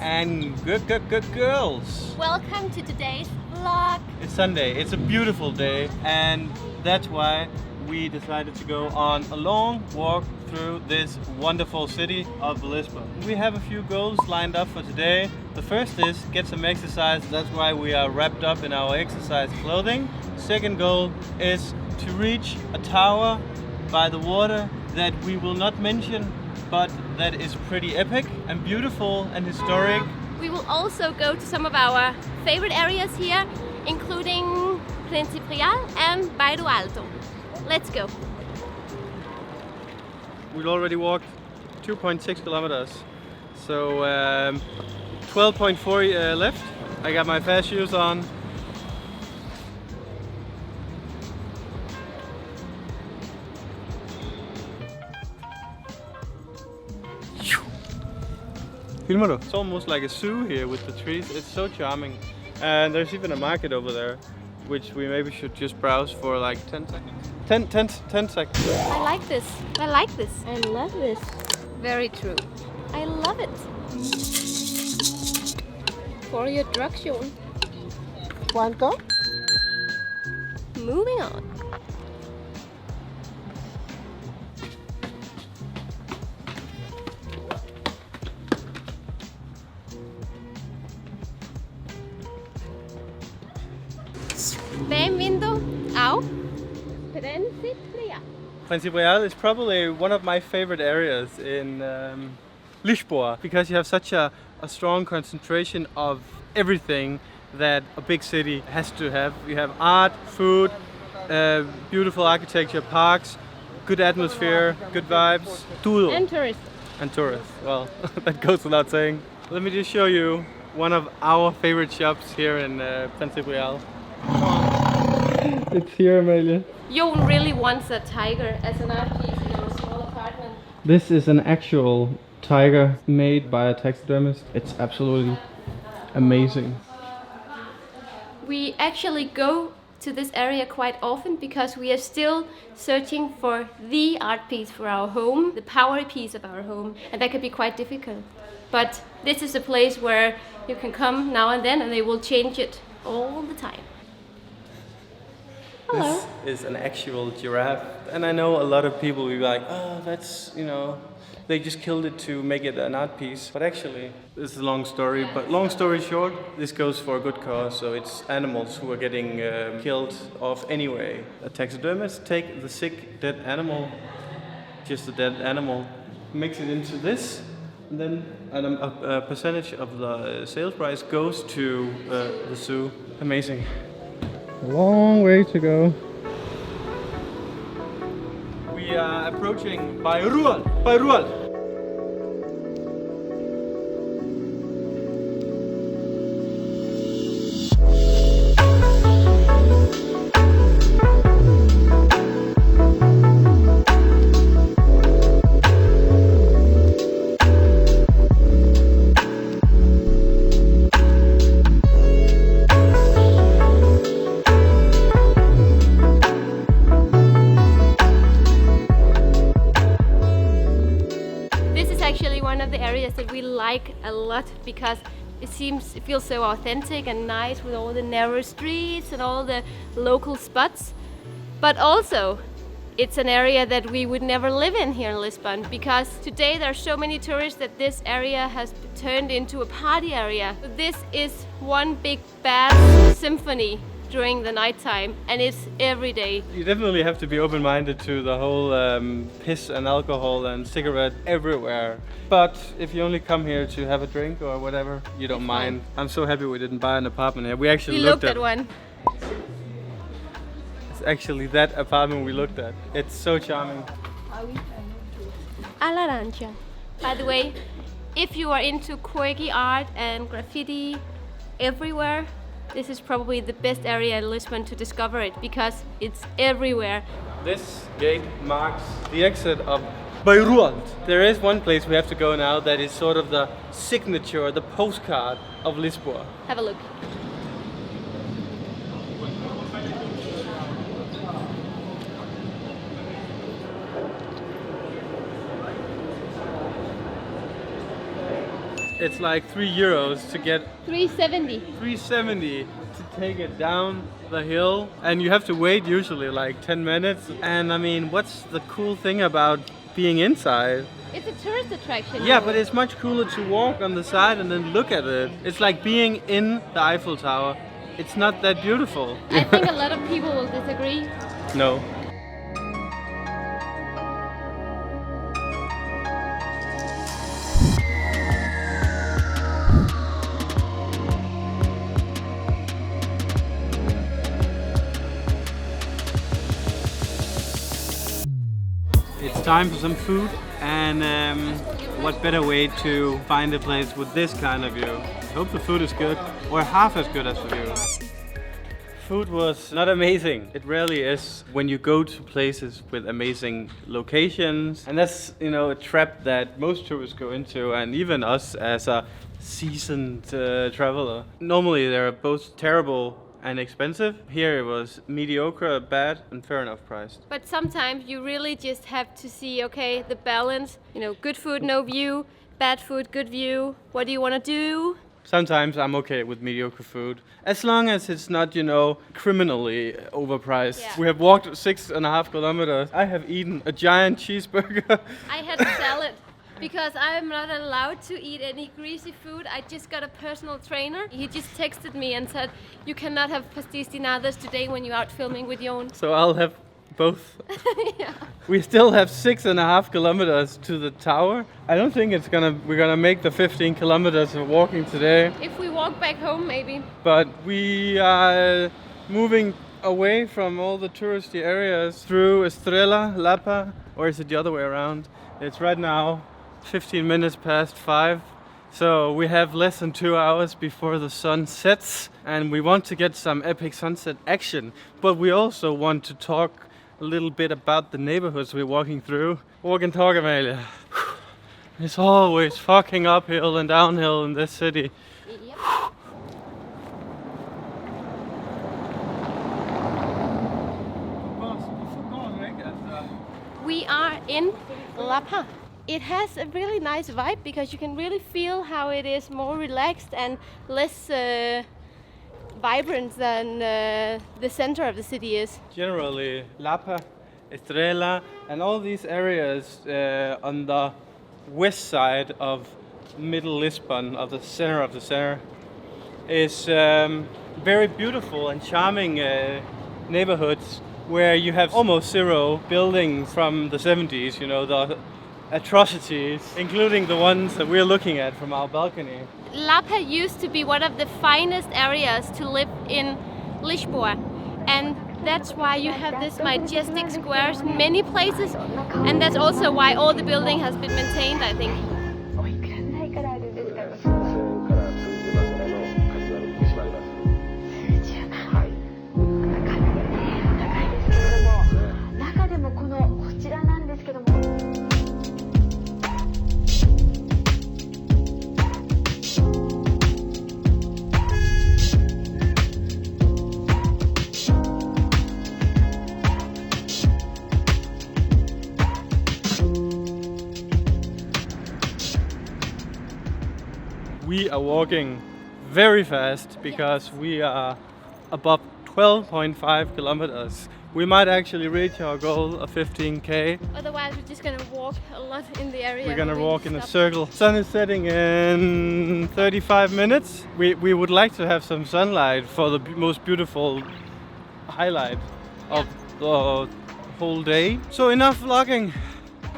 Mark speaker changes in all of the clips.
Speaker 1: And good girls.
Speaker 2: Welcome to today's vlog.
Speaker 1: It's Sunday, it's a beautiful day, and that's why we decided to go on a long walk through this wonderful city of Lisbon. We have a few goals lined up for today. The first is get some exercise. That's why we are wrapped up in our exercise clothing. Second goal is to reach a tower by the water that we will not mention, but that is pretty epic and beautiful and historic.
Speaker 2: We will also go to some of our favorite areas here, including Principal and Bairro Alto. Let's go.
Speaker 1: We've already walked 2.6 kilometers, so 12.4 left. I got my fast shoes on. It's almost like a zoo here with the trees. It's so charming. And there's even a market over there, which we maybe should just browse for like 10 seconds. 10 seconds.
Speaker 2: I like this. I like this. I love this. Very true. I love it. For your drug show.
Speaker 3: Want go?
Speaker 2: Moving on. Bem-vindo ao Principal.
Speaker 1: Principal is probably one of my favorite areas in Lisboa, because you have such a strong concentration of everything that a big city has to have. You have art, food, beautiful architecture, parks, good atmosphere, good vibes. Tudo.
Speaker 2: And tourists.
Speaker 1: And tourists. Well, that goes without saying. Let me just show you one of our favorite shops here in Principal. It's here, Amalie.
Speaker 2: Joen really wants a tiger as an art piece in our small apartment.
Speaker 1: This is an actual tiger made by a taxidermist. It's absolutely amazing.
Speaker 2: We actually go to this area quite often because we are still searching for the art piece for our home, the power piece of our home, and that can be quite difficult. But this is a place where you can come now and then and they will change it all the time. Hello.
Speaker 1: This is an actual giraffe, and I know a lot of people will be like, oh, that's, you know, they just killed it to make it an art piece. But actually, this is a long story, but long story short, this goes for a good cause, so it's animals who are getting killed off anyway. A taxidermist take the sick, dead animal, just a dead animal, mix it into this, and then a percentage of the sales price goes to the zoo. Amazing. A long way to go. We are approaching Bairro Alto.
Speaker 2: One of the areas that we like a lot because it feels so authentic and nice with all the narrow streets and all the local spots. But also it's an area that we would never live in here in Lisbon, because today there are so many tourists that this area has turned into a party area. This is one big bass symphony during the nighttime, and it's every day.
Speaker 1: You definitely have to be open-minded to the whole piss and alcohol and cigarette everywhere. But if you only come here to have a drink or whatever, you don't mind. I'm so happy we didn't buy an apartment here. We actually looked at
Speaker 2: one.
Speaker 1: It's actually that apartment we looked at. It's so charming.
Speaker 2: A la rancha. By the way, if you are into quirky art and graffiti everywhere, this is probably the best area in Lisbon to discover it because it's everywhere.
Speaker 1: This gate marks the exit of Bairro Alto. There is one place we have to go now that is sort of the signature, the postcard of Lisboa.
Speaker 2: Have a look.
Speaker 1: It's like €3 to get
Speaker 2: 370.
Speaker 1: 370 to take it down the hill, and you have to wait usually like 10 minutes. And I mean, what's the cool thing about being inside?
Speaker 2: It's a tourist attraction.
Speaker 1: Yeah, but it's much cooler to walk on the side and then look at it. It's like being in the Eiffel Tower. It's not that beautiful.
Speaker 2: I think a lot of people will disagree.
Speaker 1: No. It's time for some food, and what better way to find a place with this kind of view? I hope the food is good, or half as good as the view. Food was not amazing. It rarely is when you go to places with amazing locations, and that's, you know, a trap that most tourists go into, and even us as a seasoned traveler. Normally they're both terrible and expensive. Here it was mediocre, bad, and fair enough priced.
Speaker 2: But sometimes you really just have to see, okay, the balance. You know, good food, no view. Bad food, good view. What do you want to do?
Speaker 1: Sometimes I'm okay with mediocre food, as long as it's not, you know, criminally overpriced.
Speaker 2: Yeah.
Speaker 1: We have walked 6.5 kilometers. I have eaten a giant cheeseburger.
Speaker 2: I had a salad because I'm not allowed to eat any greasy food. I just got a personal trainer. He just texted me and said, you cannot have pastis dinadas today when you're out filming with Joen.
Speaker 1: So I'll have both.
Speaker 2: Yeah.
Speaker 1: We still have 6.5 kilometers to the tower. I don't think we're gonna make the 15 kilometers of walking today.
Speaker 2: If we walk back home, maybe.
Speaker 1: But we are moving away from all the touristy areas through Estrella, Lapa, or is it the other way around? It's right now 15 minutes past 5. So we have less than 2 hours before the sun sets, and we want to get some epic sunset action. But we also want to talk a little bit about the neighborhoods we're walking through. Walk and talk, Amalie. It's always fucking uphill and downhill in this city.
Speaker 2: Yep. We are in Lapa. It has a really nice vibe because you can really feel how it is more relaxed and less vibrant than the center of the city is.
Speaker 1: Generally, Lapa, Estrella, and all these areas on the west side of middle Lisbon, of the center, is very beautiful and charming neighborhoods where you have almost zero buildings from the 70s, you know, the atrocities, including the ones that we're looking at from our balcony.
Speaker 2: Lapa used to be one of the finest areas to live in Lisboa, and that's why you have this majestic squares in many places, and that's also why all the building has been maintained, I think.
Speaker 1: We are walking very fast because we are above 12.5 kilometers. We might actually reach our goal of 15k.
Speaker 2: Otherwise, we're just gonna walk a lot in the area.
Speaker 1: We're gonna
Speaker 2: when we
Speaker 1: walk in a
Speaker 2: stop.
Speaker 1: circle. Sun is setting in 35 minutes. We would like to have some sunlight for the most beautiful highlight of the whole day. So enough vlogging.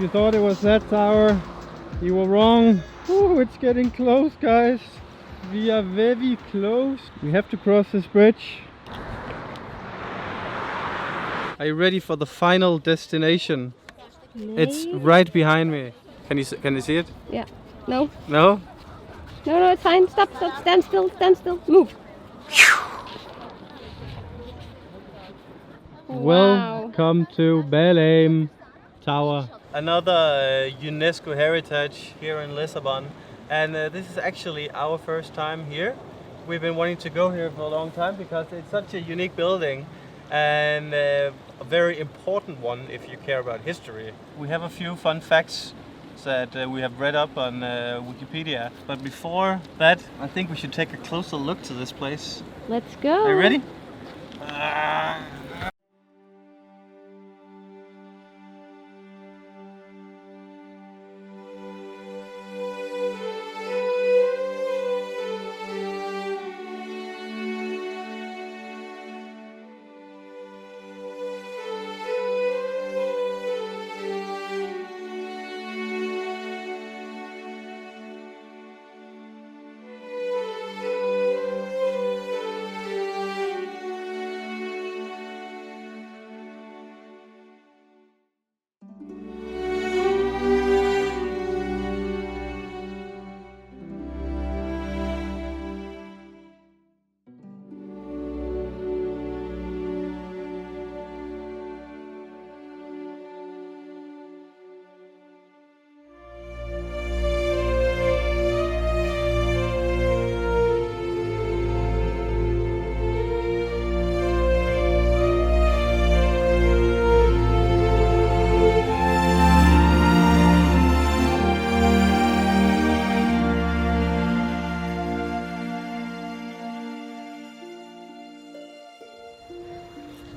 Speaker 1: You thought it was that tower. You were wrong. Ooh, it's getting close, guys. We are very close. We have to cross this bridge. Are you ready for the final destination? It's right behind me. Can you see it?
Speaker 2: Yeah. No.
Speaker 1: No?
Speaker 2: No, it's fine. Stop. Stand still. Move. Wow.
Speaker 1: Welcome to Belém Tower. Another UNESCO heritage here in Lisbon. And this is actually our first time here. We've been wanting to go here for a long time because it's such a unique building and a very important one if you care about history. We have a few fun facts that we have read up on Wikipedia. But before that, I think we should take a closer look to this place.
Speaker 2: Let's go.
Speaker 1: Are you ready?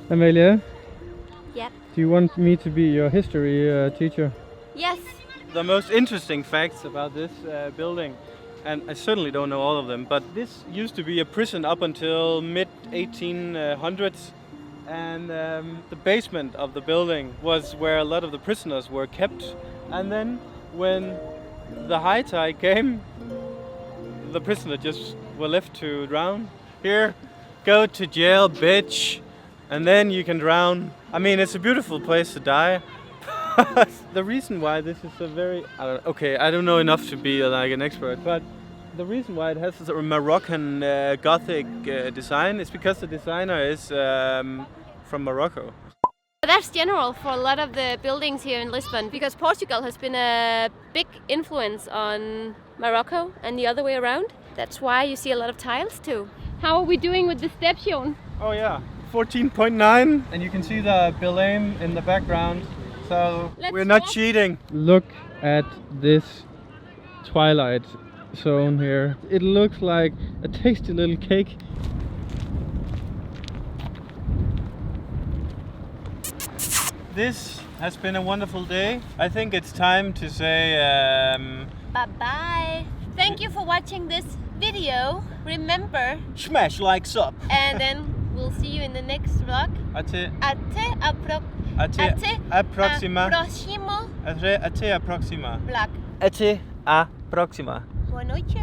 Speaker 1: Amalie,
Speaker 2: Yep.
Speaker 1: do you want me to be your history teacher?
Speaker 2: Yes.
Speaker 1: The most interesting facts about this building, and I certainly don't know all of them, but this used to be a prison up until mid-1800s, and the basement of the building was where a lot of the prisoners were kept. And then when the high tide came, the prisoners just were left to drown. Here, go to jail, bitch, and then you can drown. I mean, it's a beautiful place to die. The reason why this is a very... I don't know enough to be like an expert, but the reason why it has a Moroccan Gothic design is because the designer is from Morocco.
Speaker 2: That's general for a lot of the buildings here in Lisbon, because Portugal has been a big influence on Morocco and the other way around. That's why you see a lot of tiles too. How are we doing with the steps, Joen?
Speaker 1: Oh yeah, 14.9, and you can see the Belém in the background. So we're not cheating. Look at this twilight zone here. It looks like a tasty little cake. This has been a wonderful day. I think it's time to say
Speaker 2: bye-bye. Thank you for watching this video. Remember,
Speaker 1: smash likes up.
Speaker 2: And then we'll see you in the next vlog.
Speaker 1: Até
Speaker 2: a
Speaker 1: próxima.
Speaker 2: próximo
Speaker 1: Até a próxima.
Speaker 2: vlog.
Speaker 1: Até a próxima.
Speaker 2: Boa noite.